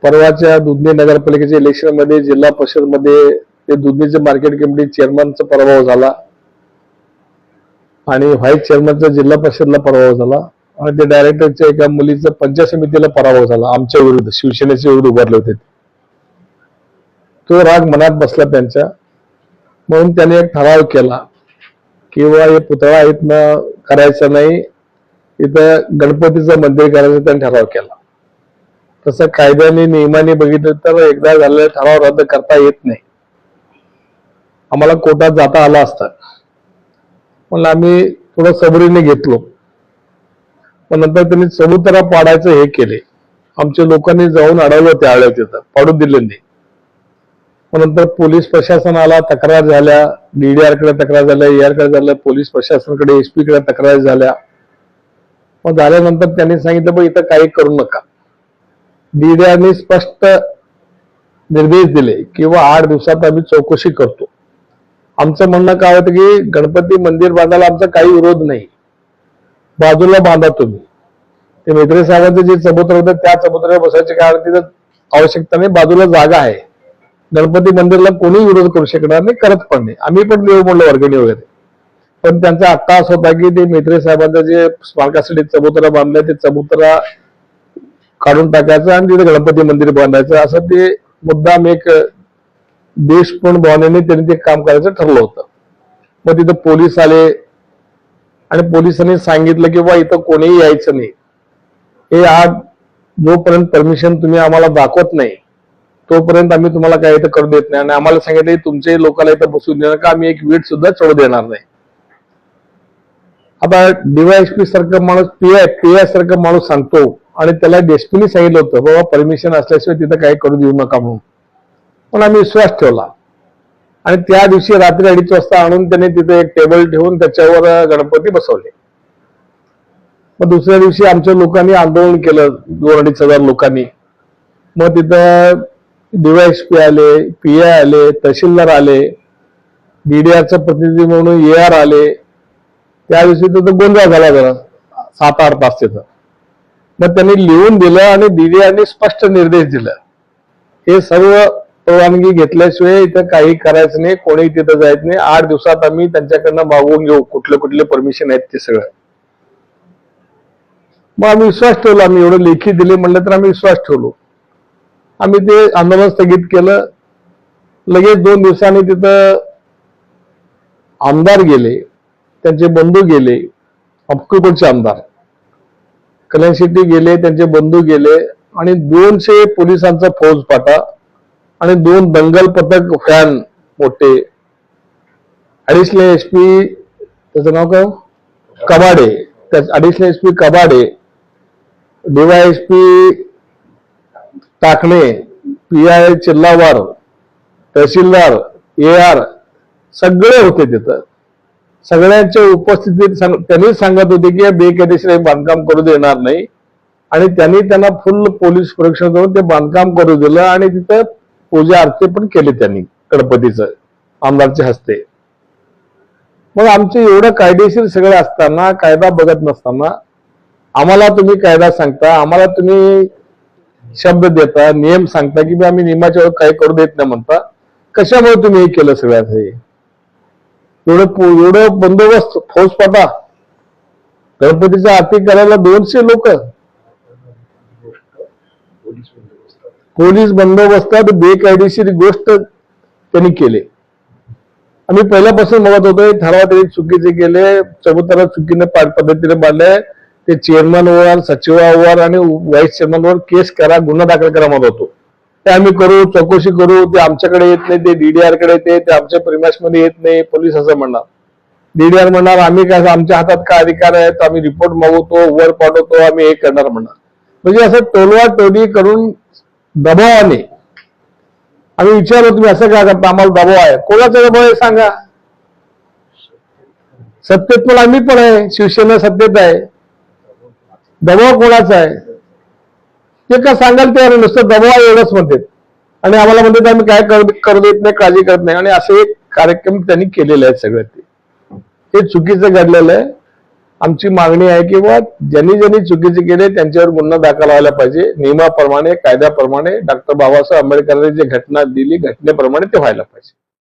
परवाच्या दुधनी नगरपालिकेच्या इलेक्शन मध्ये जिल्हा परिषद मध्ये ते दुधनीचे मार्केट कमिटी चेअरमनचा पराभव झाला आणि व्हाईस चेअरमनचा जिल्हा परिषदला पराभव झाला आणि ते डायरेक्टरच्या एका मुलीचा पंचायत समितीला पराभव झाला आमच्या विरुद्ध शिवसेनेच्या विरुद्ध उभारले होते. तो राग मनात बसला त्यांच्या, म्हणून त्याने एक ठराव केला किंवा हे पुतळा इथनं करायचं नाही, इथं गणपतीचं मंदिर करायचं त्यांनी ठराव केला. तसं कायद्याने नियमाने बघितलं तर एकदा झालेला ठराव रद्द करता येत नाही. आम्हाला कोर्टात जाता आला असता, पण आम्ही थोडं सबरीने घेतलो. पण नंतर त्यांनी चबुतरा पाडायचं हे केले. आमच्या लोकांनी जाऊन अडवलं, ते आळ्या तिथं पाडून दिले नाही. नंतर पोलीस प्रशासनाला तक्रार झाल्या, DDR कडे तक्रार झाल्या, ER कडे झाल्या, पोलीस प्रशासनाकडे SP कडे तक्रार झाल्या. मग झाल्यानंतर त्यांनी सांगितलं बघ इथं काही करू नका. DDR ने स्पष्ट निर्देश दिले किंवा 8 दिवसात आम्ही चौकशी करतो. आमचं म्हणणं काय होतं की गणपती मंदिर बांधायला आमचा काही विरोध नाही, बाजूला बांधा तुम्ही. ते मेत्रे साहेबांचं जे चबुतर होतं त्या चबुतऱ्यावर बसायचे कारण तिथं आवश्यकता नाही, बाजूला जागा आहे. गणपती मंदिरला कोणी विरोध करू शकणार नाही, करत पण नाही. आम्ही पण देऊ म्हणलं वर्गणी वगैरे. पण त्यांचा अट्टाहास होता की ते मेत्रे साहेबांचं जे स्मारकासाठी चबुतरा बांधलाय ते चबुतरा काढून टाकायचं आणि तिथे गणपती मंदिर बांधायचं, असं ते मुद्दाम एक देशपूर्ण भावनेने त्यांनी ते काम करायचं ठरलं होतं. मग तिथं पोलीस आले आणि पोलिसांनी सांगितलं की बा इथं कोणीही यायचं नाही. हे आज जोपर्यंत परमिशन तुम्ही आम्हाला दाखवत नाही तोपर्यंत आम्ही तुम्हाला काय इथं करू देत नाही. आणि आम्हाला सांगितलं तुमच्याही लोकांना इथं बसू देणार का, आम्ही एक वीट सुद्धा चढू देणार नाही. आता DYSP सारखं माणूस PI सारखं माणूस सांगतो आणि त्याला DSPनी सांगितलं होतं बाबा परमिशन असल्याशिवाय तिथं काही करू देऊ नका म्हणून. पण आम्ही विश्वास ठेवला आणि त्या दिवशी रात्री 2:30 वाजता आणून त्यांनी तिथे एक टेबल ठेवून त्याच्यावर गणपती बसवले. मग दुसऱ्या दिवशी आमच्या लोकांनी आंदोलन केलं, 2-2.5 हजार लोकांनी. मग तिथं DYSP आले, PI आले, तहसीलदार आले, DDRचं प्रतिनिधी म्हणून ER आले. त्या दिवशी तिथं गोंधळ झाला जरा 7-8 तास तिथं. मग त्यांनी लिहून दिलं आणि DDRने स्पष्ट निर्देश दिला, हे सर्व परवानगी घेतल्याशिवाय इथं काही करायचं नाही, कोणी तिथं जायचं नाही. 8 दिवसात आम्ही त्यांच्याकडनं मागवून घेऊ कुठले परमिशन आहेत ते सगळं. मग आम्ही विश्वास ठेवला, आम्ही एवढं लेखी दिले म्हणलं तर आम्ही विश्वास ठेवलो. आम्ही ते आंदोलन स्थगित केलं. लगेच 2 दिवसांनी तिथं आमदार गेले, त्यांचे बंधू गेले, अक्कलकोटचे आमदार कल्याण शेट्टी गेले, त्यांचे बंधू गेले आणि 200 पोलिसांचा फौजफाटा आणि 2 दंगल पथक फॅन मोठे, ॲडिशनल SP त्याचं नाव काय Kabade, additional SP Kabade, DYSP टाकणे, PI चिल्लावार, तहसीलदार, AR सगळे होते तिथं. सगळ्यांच्या उपस्थितीत त्यांनी सांगत होते की बेकायदेशीर बांधकाम करू देणार नाही आणि त्यांना फुल पोलीस सुरक्षा देऊन ते बांधकाम करू दिलं आणि तिथं पूजा आरती पण केली त्यांनी गणपतीचं आमदारच्या हस्ते. मग आमचे एवढं कायदेशीर सगळं असताना, कायदा बघत नसताना आम्हाला तुम्ही कायदा सांगता, आम्हाला तुम्ही शब्द देता, नियम सांगता की आम्ही नियमाच्या वेळी काही करू देत नाही म्हणता. कशामुळे तुम्ही हे केलं सगळ्यात? हे एवढं बंदोबस्त फौजफाटा, गणपतीच्या आरती करायला 200 लोक, पोलीस बंदोबस्तात बेकायदेशीर गोष्ट त्यांनी केली. आम्ही पहिल्यापासून बघत होतो ठराव तरी चुकीचे केले, चबुतरा चुकीने पद्धतीने बांधले. ते चेअरमनवर, सचिवावर आणि व्हाईस चेअरमनवर केस करा, गुन्हा दाखल करा म्हणत होतो. ते आम्ही करू, चौकशी करू, ते आमच्याकडे येत नाही, ते DDR कडे येते, ते आमच्या प्रिमाइसमध्ये येत नाही. पोलीस असं म्हणणार, DDR म्हणणार आम्ही काय, आमच्या हातात काय अधिकार आहेत, आम्ही रिपोर्ट मागवतो, वर पाठवतो, आम्ही हे करणार म्हणणार. म्हणजे असं टोलवा टोली करून दबावाने आम्ही विचारलो तुम्ही असं काय करता, आम्हाला दबाव आहे. कोणाचा दबाव आहे सांगा? सत्तेत पण आम्ही पण आहे, शिवसेना सत्तेत आहे. दबाव कोणाचा आहे ते का सांगाल ते नुसतं दबाव एवढंच म्हणतात आणि आम्हाला म्हणतात आम्ही काय करू देत नाही, काळजी करत नाही. आणि असे एक कार्यक्रम त्यांनी केलेले आहेत सगळे. ते चुकीचं घडलेलं आहे आमची मागणी आहे की बा ज्यांनी ज्यांनी चुकीचे केले त्यांच्यावर गुन्हा दाखल व्हायला पाहिजे. नियमाप्रमाणे कायद्याप्रमाणे डॉक्टर बाबासाहेब आंबेडकरांनी जी घटना दिली घटनेप्रमाणे ते व्हायला पाहिजे.